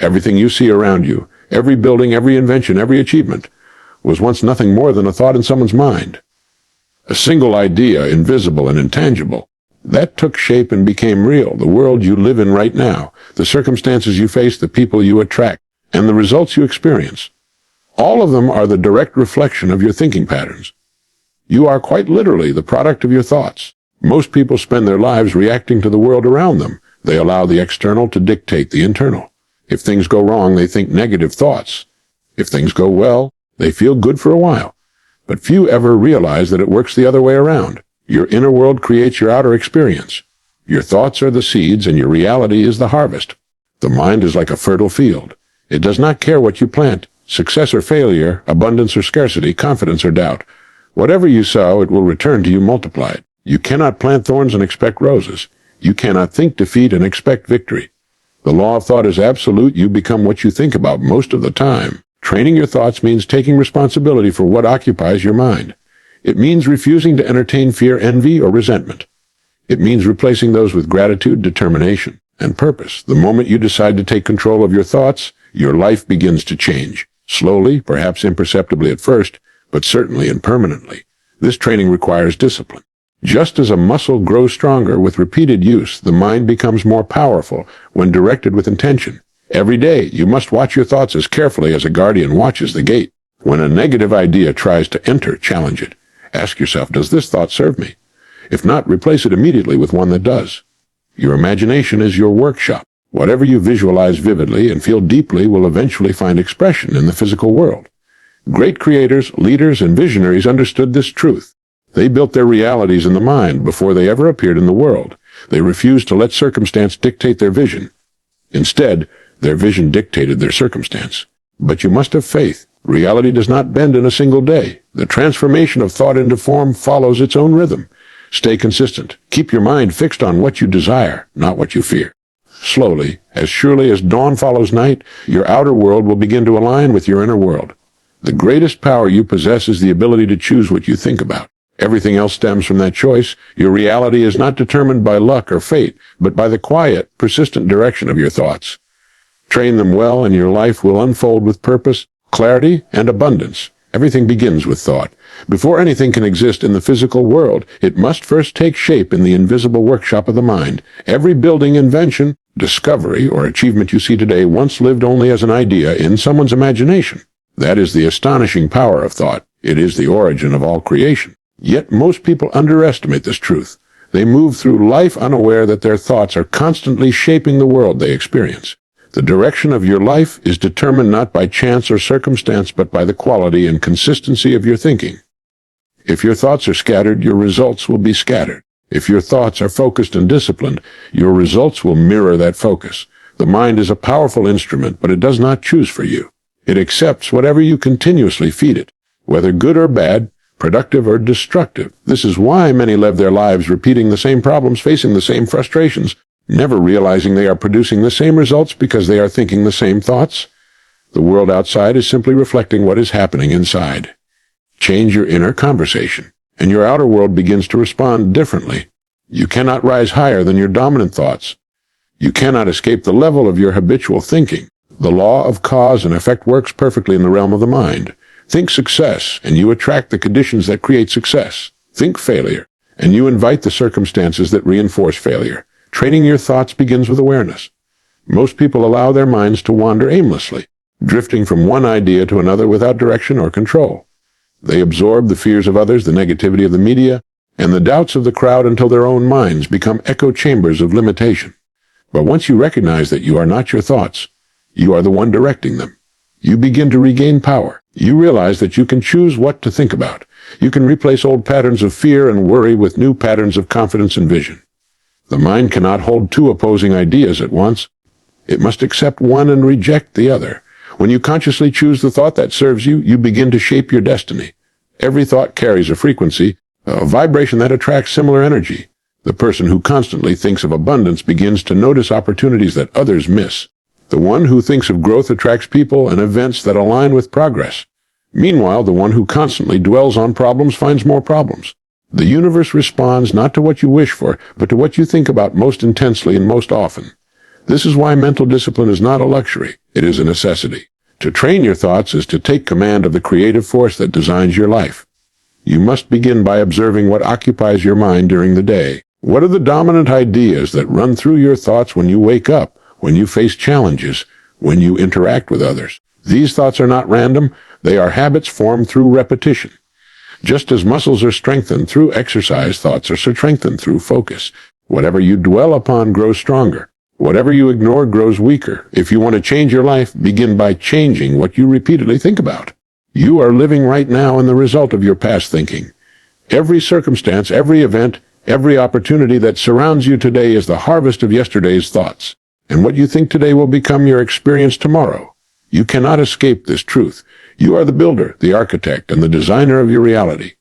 Everything you see around you, every building, every invention, every achievement, was once nothing more than a thought in someone's mind. A single idea, invisible and intangible, that took shape and became real, the world you live in right now, the circumstances you face, the people you attract, and the results you experience. All of them are the direct reflection of your thinking patterns. You are quite literally the product of your thoughts. Most people spend their lives reacting to the world around them. They allow the external to dictate the internal. If things go wrong, they think negative thoughts. If things go well, they feel good for a while. But few ever realize that it works the other way around. Your inner world creates your outer experience. Your thoughts are the seeds and your reality is the harvest. The mind is like a fertile field. It does not care what you plant, success or failure, abundance or scarcity, confidence or doubt. Whatever you sow, it will return to you multiplied. You cannot plant thorns and expect roses. You cannot think defeat and expect victory. The law of thought is absolute. You become what you think about most of the time. Training your thoughts means taking responsibility for what occupies your mind. It means refusing to entertain fear, envy, or resentment. It means replacing those with gratitude, determination, and purpose. The moment you decide to take control of your thoughts, your life begins to change. Slowly, perhaps imperceptibly at first, but certainly and permanently. This training requires discipline. Just as a muscle grows stronger with repeated use, the mind becomes more powerful when directed with intention. Every day, you must watch your thoughts as carefully as a guardian watches the gate. When a negative idea tries to enter, challenge it. Ask yourself, does this thought serve me? If not, replace it immediately with one that does. Your imagination is your workshop. Whatever you visualize vividly and feel deeply will eventually find expression in the physical world. Great creators, leaders, and visionaries understood this truth. They built their realities in the mind before they ever appeared in the world. They refused to let circumstance dictate their vision. Instead, their vision dictated their circumstance. But you must have faith. Reality does not bend in a single day. The transformation of thought into form follows its own rhythm. Stay consistent. Keep your mind fixed on what you desire, not what you fear. Slowly, as surely as dawn follows night, your outer world will begin to align with your inner world. The greatest power you possess is the ability to choose what you think about. Everything else stems from that choice. Your reality is not determined by luck or fate, but by the quiet, persistent direction of your thoughts. Train them well, and your life will unfold with purpose, clarity, and abundance. Everything begins with thought. Before anything can exist in the physical world, it must first take shape in the invisible workshop of the mind. Every building, invention, discovery, or achievement you see today once lived only as an idea in someone's imagination. That is the astonishing power of thought. It is the origin of all creation. Yet most people underestimate this truth. They move through life unaware that their thoughts are constantly shaping the world they experience. The direction of your life is determined not by chance or circumstance, but by the quality and consistency of your thinking. If your thoughts are scattered, your results will be scattered. If your thoughts are focused and disciplined, your results will mirror that focus. The mind is a powerful instrument, but it does not choose for you. It accepts whatever you continuously feed it, whether good or bad, productive or destructive. This is why many live their lives repeating the same problems, facing the same frustrations, never realizing they are producing the same results because they are thinking the same thoughts. The world outside is simply reflecting what is happening inside. Change your inner conversation, and your outer world begins to respond differently. You cannot rise higher than your dominant thoughts. You cannot escape the level of your habitual thinking. The law of cause and effect works perfectly in the realm of the mind. Think success, and you attract the conditions that create success. Think failure, and you invite the circumstances that reinforce failure. Training your thoughts begins with awareness. Most people allow their minds to wander aimlessly, drifting from one idea to another without direction or control. They absorb the fears of others, the negativity of the media, and the doubts of the crowd until their own minds become echo chambers of limitation. But once you recognize that you are not your thoughts, you are the one directing them, you begin to regain power. You realize that you can choose what to think about. You can replace old patterns of fear and worry with new patterns of confidence and vision. The mind cannot hold two opposing ideas at once. It must accept one and reject the other. When you consciously choose the thought that serves you, you begin to shape your destiny. Every thought carries a frequency, a vibration that attracts similar energy. The person who constantly thinks of abundance begins to notice opportunities that others miss. The one who thinks of growth attracts people and events that align with progress. Meanwhile, the one who constantly dwells on problems finds more problems. The universe responds not to what you wish for, but to what you think about most intensely and most often. This is why mental discipline is not a luxury. It is a necessity. To train your thoughts is to take command of the creative force that designs your life. You must begin by observing what occupies your mind during the day. What are the dominant ideas that run through your thoughts when you wake up, when you face challenges, when you interact with others? These thoughts are not random. They are habits formed through repetition. Just as muscles are strengthened through exercise, thoughts are strengthened through focus. Whatever you dwell upon grows stronger. Whatever you ignore grows weaker. If you want to change your life, begin by changing what you repeatedly think about. You are living right now in the result of your past thinking. Every circumstance, every event, every opportunity that surrounds you today is the harvest of yesterday's thoughts. And what you think today will become your experience tomorrow. You cannot escape this truth. You are the builder, the architect, and the designer of your reality.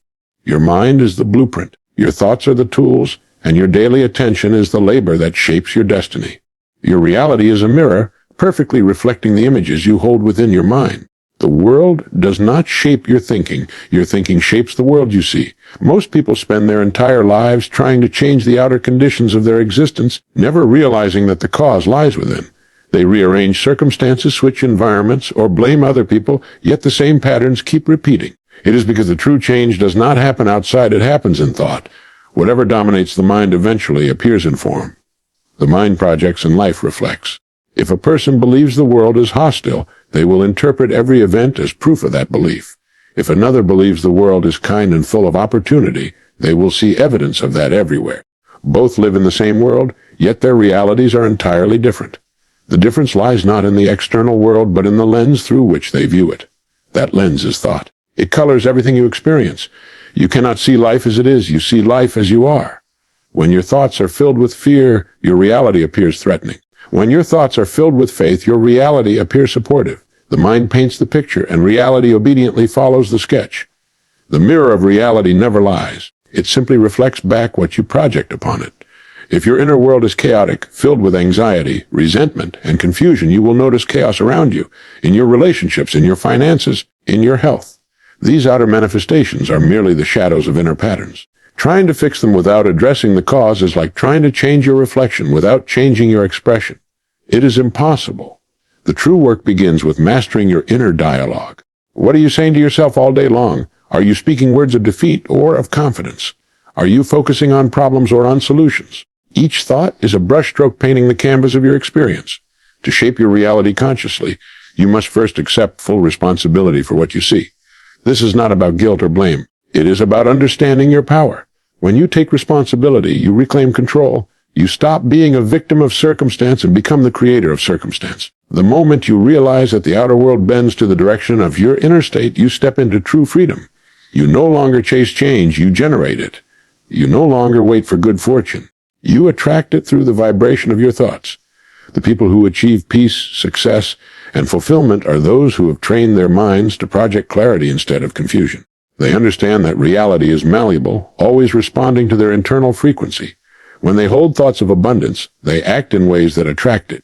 Your mind is the blueprint. Your thoughts are the tools, and your daily attention is the labor that shapes your destiny. Your reality is a mirror, perfectly reflecting the images you hold within your mind. The world does not shape your thinking. Your thinking shapes the world you see. Most people spend their entire lives trying to change the outer conditions of their existence, never realizing that the cause lies within. They rearrange circumstances, switch environments, or blame other people, yet the same patterns keep repeating. It is because the true change does not happen outside, it happens in thought. Whatever dominates the mind eventually appears in form. The mind projects and life reflects. If a person believes the world is hostile, they will interpret every event as proof of that belief. If another believes the world is kind and full of opportunity, they will see evidence of that everywhere. Both live in the same world, yet their realities are entirely different. The difference lies not in the external world, but in the lens through which they view it. That lens is thought. It colors everything you experience. You cannot see life as it is, you see life as you are. When your thoughts are filled with fear, your reality appears threatening. When your thoughts are filled with faith, your reality appears supportive. The mind paints the picture, and reality obediently follows the sketch. The mirror of reality never lies. It simply reflects back what you project upon it. If your inner world is chaotic, filled with anxiety, resentment, and confusion, you will notice chaos around you, in your relationships, in your finances, in your health. These outer manifestations are merely the shadows of inner patterns. Trying to fix them without addressing the cause is like trying to change your reflection without changing your expression. It is impossible. The true work begins with mastering your inner dialogue. What are you saying to yourself all day long? Are you speaking words of defeat or of confidence? Are you focusing on problems or on solutions? Each thought is a brushstroke painting the canvas of your experience. To shape your reality consciously, you must first accept full responsibility for what you see. This is not about guilt or blame. It is about understanding your power. When you take responsibility, you reclaim control. You stop being a victim of circumstance and become the creator of circumstance. The moment you realize that the outer world bends to the direction of your inner state, you step into true freedom. You no longer chase change, you generate it. You no longer wait for good fortune. You attract it through the vibration of your thoughts. The people who achieve peace, success, and fulfillment are those who have trained their minds to project clarity instead of confusion. They understand that reality is malleable, always responding to their internal frequency. When they hold thoughts of abundance, they act in ways that attract it.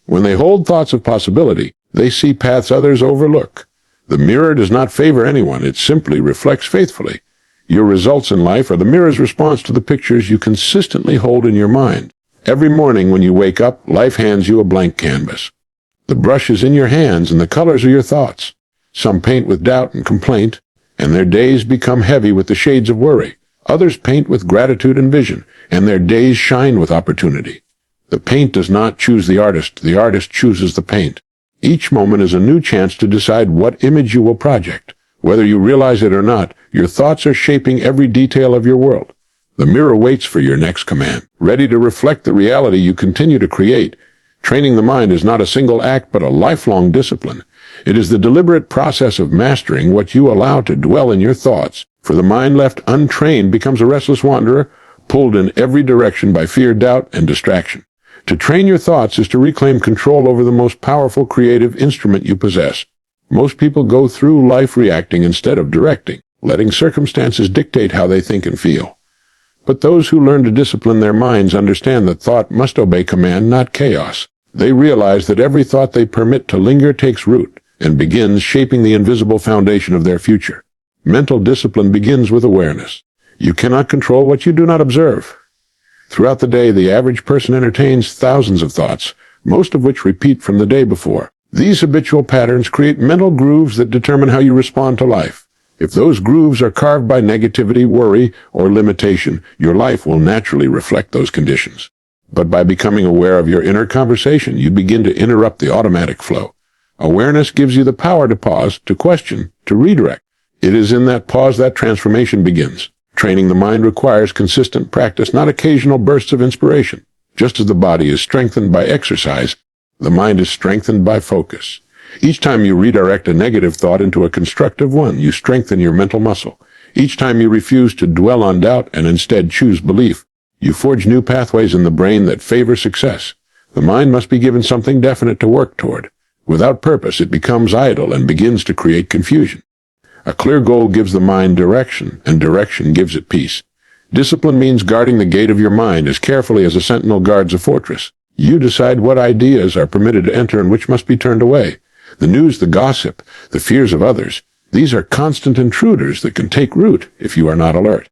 When they hold thoughts of possibility, they see paths others overlook. The mirror does not favor anyone, it simply reflects faithfully. Your results in life are the mirror's response to the pictures you consistently hold in your mind. Every morning when you wake up, life hands you a blank canvas. The brush is in your hands and the colors are your thoughts. Some paint with doubt and complaint, and their days become heavy with the shades of worry. Others paint with gratitude and vision, and their days shine with opportunity. The paint does not choose the artist chooses the paint. Each moment is a new chance to decide what image you will project. Whether you realize it or not, your thoughts are shaping every detail of your world. The mirror waits for your next command, ready to reflect the reality you continue to create. Training the mind is not a single act, but a lifelong discipline. It is the deliberate process of mastering what you allow to dwell in your thoughts, for the mind left untrained becomes a restless wanderer, pulled in every direction by fear, doubt, and distraction. To train your thoughts is to reclaim control over the most powerful creative instrument you possess. Most people go through life reacting instead of directing, letting circumstances dictate how they think and feel. But those who learn to discipline their minds understand that thought must obey command, not chaos. They realize that every thought they permit to linger takes root and begins shaping the invisible foundation of their future. Mental discipline begins with awareness. You cannot control what you do not observe. Throughout the day, the average person entertains thousands of thoughts, most of which repeat from the day before. These habitual patterns create mental grooves that determine how you respond to life. If those grooves are carved by negativity, worry, or limitation, your life will naturally reflect those conditions. But by becoming aware of your inner conversation, you begin to interrupt the automatic flow. Awareness gives you the power to pause, to question, to redirect. It is in that pause that transformation begins. Training the mind requires consistent practice, not occasional bursts of inspiration. Just as the body is strengthened by exercise, the mind is strengthened by focus. Each time you redirect a negative thought into a constructive one, you strengthen your mental muscle. Each time you refuse to dwell on doubt and instead choose belief, you forge new pathways in the brain that favor success. The mind must be given something definite to work toward. Without purpose, it becomes idle and begins to create confusion. A clear goal gives the mind direction, and direction gives it peace. Discipline means guarding the gate of your mind as carefully as a sentinel guards a fortress. You decide what ideas are permitted to enter and which must be turned away. The news, the gossip, the fears of others, these are constant intruders that can take root if you are not alert.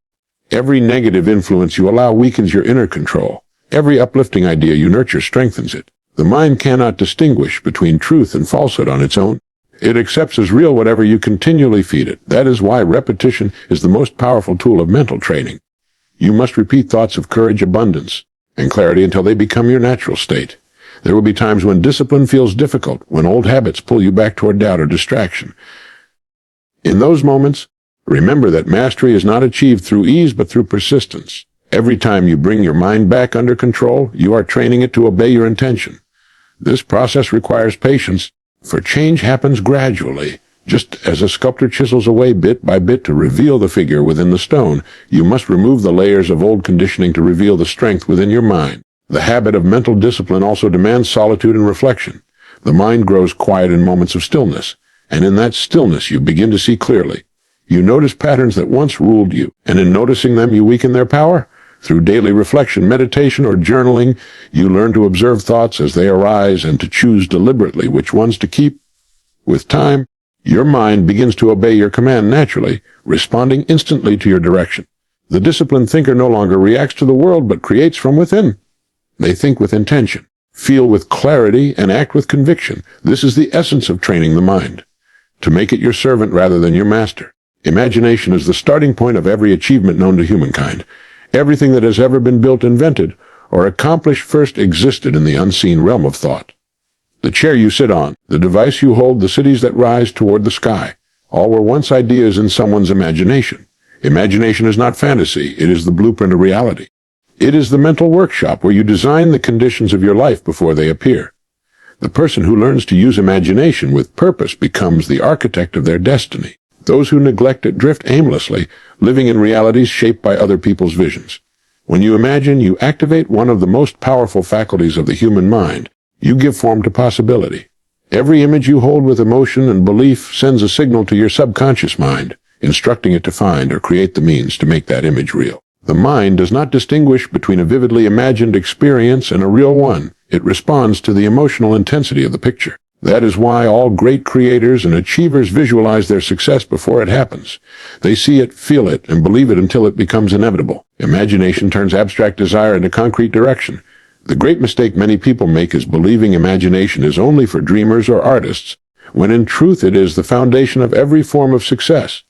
Every negative influence you allow weakens your inner control. Every uplifting idea you nurture strengthens it. The mind cannot distinguish between truth and falsehood on its own. It accepts as real whatever you continually feed it. That is why repetition is the most powerful tool of mental training. You must repeat thoughts of courage, abundance, and clarity until they become your natural state. There will be times when discipline feels difficult, when old habits pull you back toward doubt or distraction. In those moments, remember that mastery is not achieved through ease but through persistence. Every time you bring your mind back under control, you are training it to obey your intention. This process requires patience, for change happens gradually. Just as a sculptor chisels away bit by bit to reveal the figure within the stone, you must remove the layers of old conditioning to reveal the strength within your mind. The habit of mental discipline also demands solitude and reflection. The mind grows quiet in moments of stillness, and in that stillness you begin to see clearly. You notice patterns that once ruled you, and in noticing them you weaken their power. Through daily reflection, meditation, or journaling, you learn to observe thoughts as they arise and to choose deliberately which ones to keep. With time, your mind begins to obey your command naturally, responding instantly to your direction. The disciplined thinker no longer reacts to the world but creates from within. They think with intention, feel with clarity, and act with conviction. This is the essence of training the mind, to make it your servant rather than your master. Imagination is the starting point of every achievement known to humankind. Everything that has ever been built, invented, or accomplished first existed in the unseen realm of thought. The chair you sit on, the device you hold, the cities that rise toward the sky, all were once ideas in someone's imagination. Imagination is not fantasy, it is the blueprint of reality. It is the mental workshop where you design the conditions of your life before they appear. The person who learns to use imagination with purpose becomes the architect of their destiny. Those who neglect it drift aimlessly, living in realities shaped by other people's visions. When you imagine, you activate one of the most powerful faculties of the human mind. You give form to possibility. Every image you hold with emotion and belief sends a signal to your subconscious mind, instructing it to find or create the means to make that image real. The mind does not distinguish between a vividly imagined experience and a real one. It responds to the emotional intensity of the picture. That is why all great creators and achievers visualize their success before it happens. They see it, feel it, and believe it until it becomes inevitable. Imagination turns abstract desire into concrete direction. The great mistake many people make is believing imagination is only for dreamers or artists, when in truth it is the foundation of every form of success.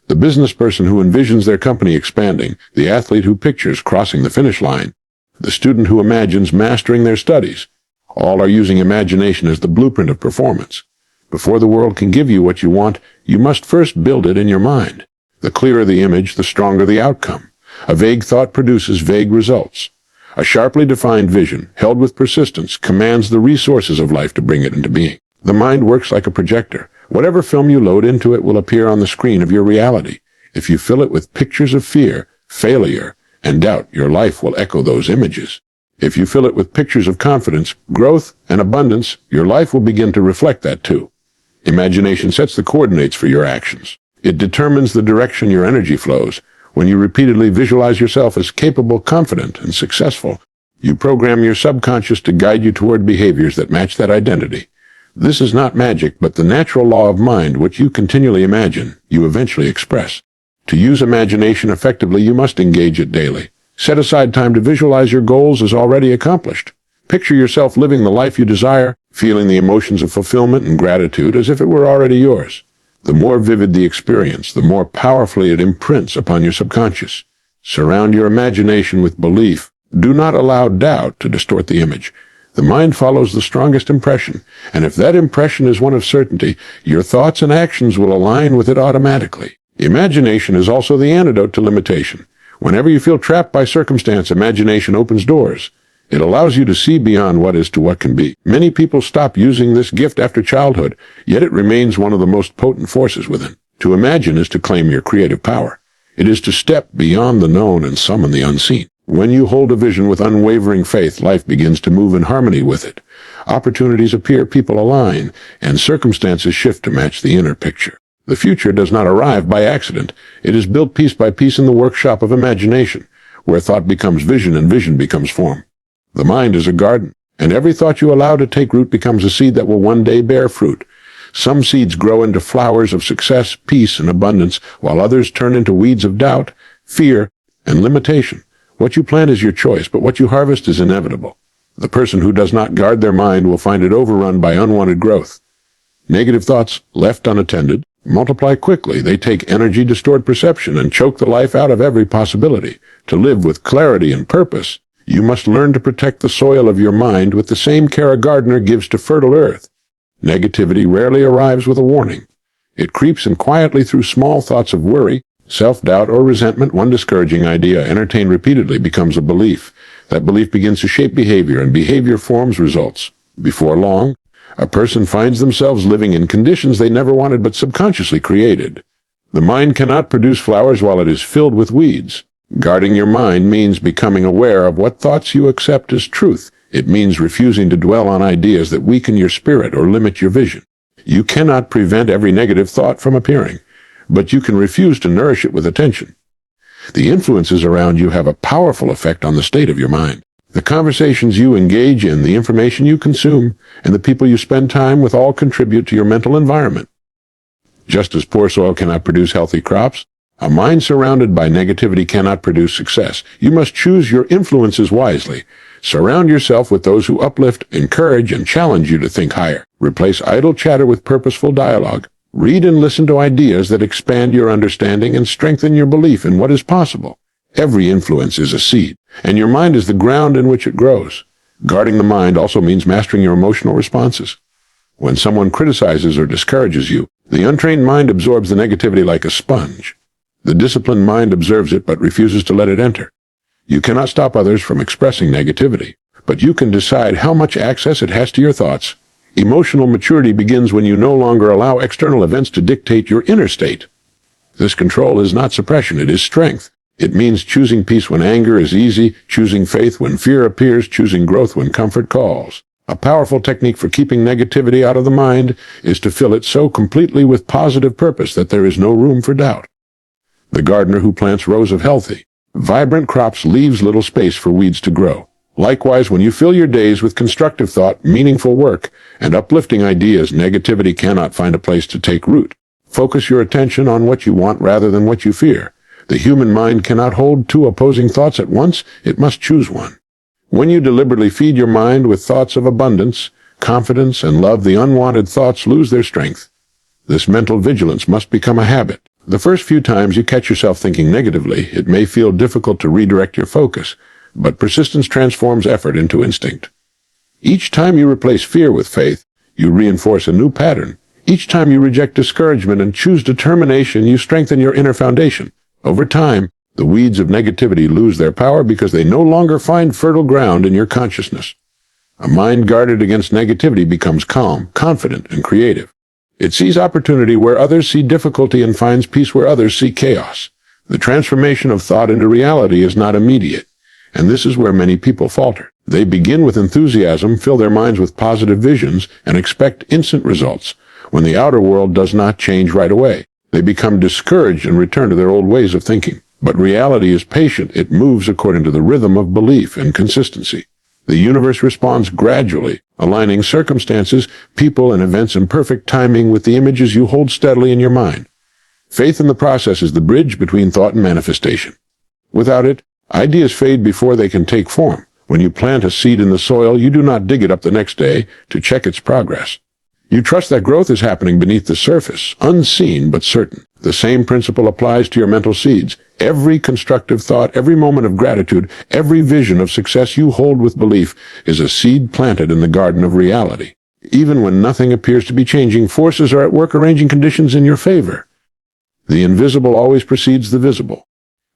The business person who envisions their company expanding, the athlete who pictures crossing the finish line, the student who imagines mastering their studies, all are using imagination as the blueprint of performance. Before the world can give you what you want, you must first build it in your mind. The clearer the image, the stronger the outcome. A vague thought produces vague results. A sharply defined vision, held with persistence, commands the resources of life to bring it into being. The mind works like a projector. Whatever film you load into it will appear on the screen of your reality. If you fill it with pictures of fear, failure, and doubt, your life will echo those images. If you fill it with pictures of confidence, growth, and abundance, your life will begin to reflect that too. Imagination sets the coordinates for your actions. It determines the direction your energy flows. When you repeatedly visualize yourself as capable, confident, and successful, you program your subconscious to guide you toward behaviors that match that identity. This is not magic, but the natural law of mind, which you continually imagine, you eventually express. To use imagination effectively, you must engage it daily. Set aside time to visualize your goals as already accomplished. Picture yourself living the life you desire, feeling the emotions of fulfillment and gratitude as if it were already yours. The more vivid the experience, the more powerfully it imprints upon your subconscious. Surround your imagination with belief. Do not allow doubt to distort the image. The mind follows the strongest impression, and if that impression is one of certainty, your thoughts and actions will align with it automatically. Imagination is also the antidote to limitation. Whenever you feel trapped by circumstance, imagination opens doors. It allows you to see beyond what is to what can be. Many people stop using this gift after childhood, yet it remains one of the most potent forces within. To imagine is to claim your creative power. It is to step beyond the known and summon the unseen. When you hold a vision with unwavering faith, life begins to move in harmony with it. Opportunities appear, people align, and circumstances shift to match the inner picture. The future does not arrive by accident. It is built piece by piece in the workshop of imagination, where thought becomes vision and vision becomes form. The mind is a garden, and every thought you allow to take root becomes a seed that will one day bear fruit. Some seeds grow into flowers of success, peace, and abundance, while others turn into weeds of doubt, fear, and limitation. What you plant is your choice, but what you harvest is inevitable. The person who does not guard their mind will find it overrun by unwanted growth. Negative thoughts, left unattended, multiply quickly. They take energy, distort perception, and choke the life out of every possibility. To live with clarity and purpose, you must learn to protect the soil of your mind with the same care a gardener gives to fertile earth. Negativity rarely arrives with a warning. It creeps in quietly through small thoughts of worry, self-doubt, or resentment. One discouraging idea entertained repeatedly becomes a belief. That belief begins to shape behavior, and behavior forms results. Before long, a person finds themselves living in conditions they never wanted but subconsciously created. The mind cannot produce flowers while it is filled with weeds. Guarding your mind means becoming aware of what thoughts you accept as truth. It means refusing to dwell on ideas that weaken your spirit or limit your vision. You cannot prevent every negative thought from appearing, but you can refuse to nourish it with attention. The influences around you have a powerful effect on the state of your mind. The conversations you engage in, the information you consume, and the people you spend time with all contribute to your mental environment. Just as poor soil cannot produce healthy crops, a mind surrounded by negativity cannot produce success. You must choose your influences wisely. Surround yourself with those who uplift, encourage, and challenge you to think higher. Replace idle chatter with purposeful dialogue. Read and listen to ideas that expand your understanding and strengthen your belief in what is possible. Every influence is a seed, and your mind is the ground in which it grows. Guarding the mind also means mastering your emotional responses. When someone criticizes or discourages you, the untrained mind absorbs the negativity like a sponge. The disciplined mind observes it but refuses to let it enter. You cannot stop others from expressing negativity, but you can decide how much access it has to your thoughts. Emotional maturity begins when you no longer allow external events to dictate your inner state. This control is not suppression, it is strength. It means choosing peace when anger is easy, choosing faith when fear appears, choosing growth when comfort calls. A powerful technique for keeping negativity out of the mind is to fill it so completely with positive purpose that there is no room for doubt. The gardener who plants rows of healthy, vibrant crops leaves little space for weeds to grow. Likewise, when you fill your days with constructive thought, meaningful work, and uplifting ideas, negativity cannot find a place to take root. Focus your attention on what you want rather than what you fear. The human mind cannot hold two opposing thoughts at once. It must choose one. When you deliberately feed your mind with thoughts of abundance, confidence, and love, the unwanted thoughts lose their strength. This mental vigilance must become a habit. The first few times you catch yourself thinking negatively, it may feel difficult to redirect your focus, but persistence transforms effort into instinct. Each time you replace fear with faith, you reinforce a new pattern. Each time you reject discouragement and choose determination, you strengthen your inner foundation. Over time, the weeds of negativity lose their power because they no longer find fertile ground in your consciousness. A mind guarded against negativity becomes calm, confident, and creative. It sees opportunity where others see difficulty and finds peace where others see chaos. The transformation of thought into reality is not immediate, and this is where many people falter. They begin with enthusiasm, fill their minds with positive visions, and expect instant results. When the outer world does not change right away, they become discouraged and return to their old ways of thinking. But reality is patient. It moves according to the rhythm of belief and consistency. The universe responds gradually, aligning circumstances, people, and events in perfect timing with the images you hold steadily in your mind. Faith in the process is the bridge between thought and manifestation. Without it, ideas fade before they can take form. When you plant a seed in the soil, you do not dig it up the next day to check its progress. You trust that growth is happening beneath the surface, unseen but certain. The same principle applies to your mental seeds. Every constructive thought, every moment of gratitude, every vision of success you hold with belief is a seed planted in the garden of reality. Even when nothing appears to be changing, forces are at work arranging conditions in your favor. The invisible always precedes the visible.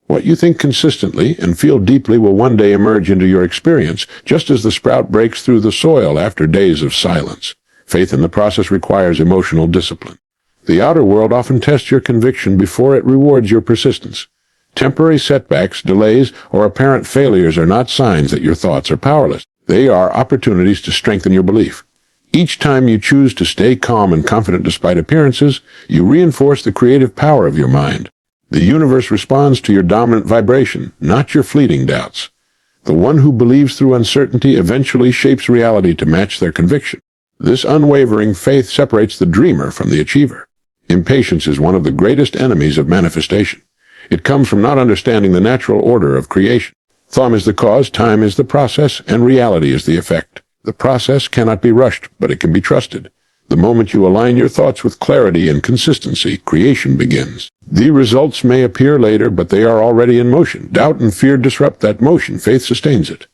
What you think consistently and feel deeply will one day emerge into your experience, just as the sprout breaks through the soil after days of silence. Faith in the process requires emotional discipline. The outer world often tests your conviction before it rewards your persistence. Temporary setbacks, delays, or apparent failures are not signs that your thoughts are powerless. They are opportunities to strengthen your belief. Each time you choose to stay calm and confident despite appearances, you reinforce the creative power of your mind. The universe responds to your dominant vibration, not your fleeting doubts. The one who believes through uncertainty eventually shapes reality to match their conviction. This unwavering faith separates the dreamer from the achiever. Impatience is one of the greatest enemies of manifestation. It comes from not understanding the natural order of creation. Thought is the cause, time is the process, and reality is the effect. The process cannot be rushed, but it can be trusted. The moment you align your thoughts with clarity and consistency, creation begins. The results may appear later, but they are already in motion. Doubt and fear disrupt that motion. Faith sustains it.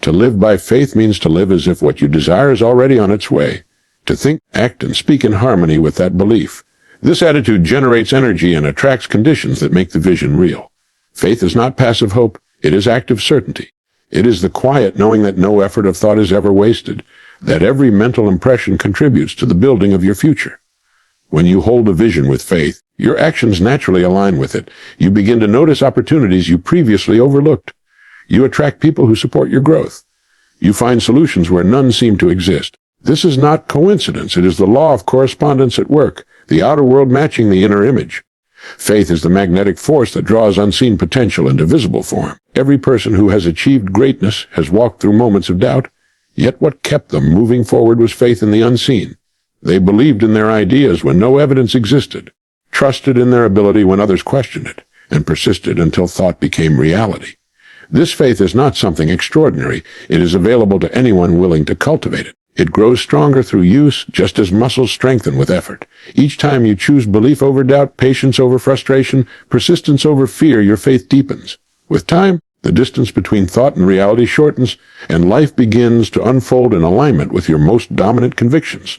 To live by faith means to live as if what you desire is already on its way. To think, act, and speak in harmony with that belief. This attitude generates energy and attracts conditions that make the vision real. Faith is not passive hope, it is active certainty. It is the quiet knowing that no effort of thought is ever wasted, that every mental impression contributes to the building of your future. When you hold a vision with faith, your actions naturally align with it. You begin to notice opportunities you previously overlooked. You attract people who support your growth. You find solutions where none seem to exist. This is not coincidence. It is the law of correspondence at work, the outer world matching the inner image. Faith is the magnetic force that draws unseen potential into visible form. Every person who has achieved greatness has walked through moments of doubt, yet what kept them moving forward was faith in the unseen. They believed in their ideas when no evidence existed, trusted in their ability when others questioned it, and persisted until thought became reality. This faith is not something extraordinary. It is available to anyone willing to cultivate it. It grows stronger through use, just as muscles strengthen with effort. Each time you choose belief over doubt, patience over frustration, persistence over fear, your faith deepens. With time, the distance between thought and reality shortens, and life begins to unfold in alignment with your most dominant convictions.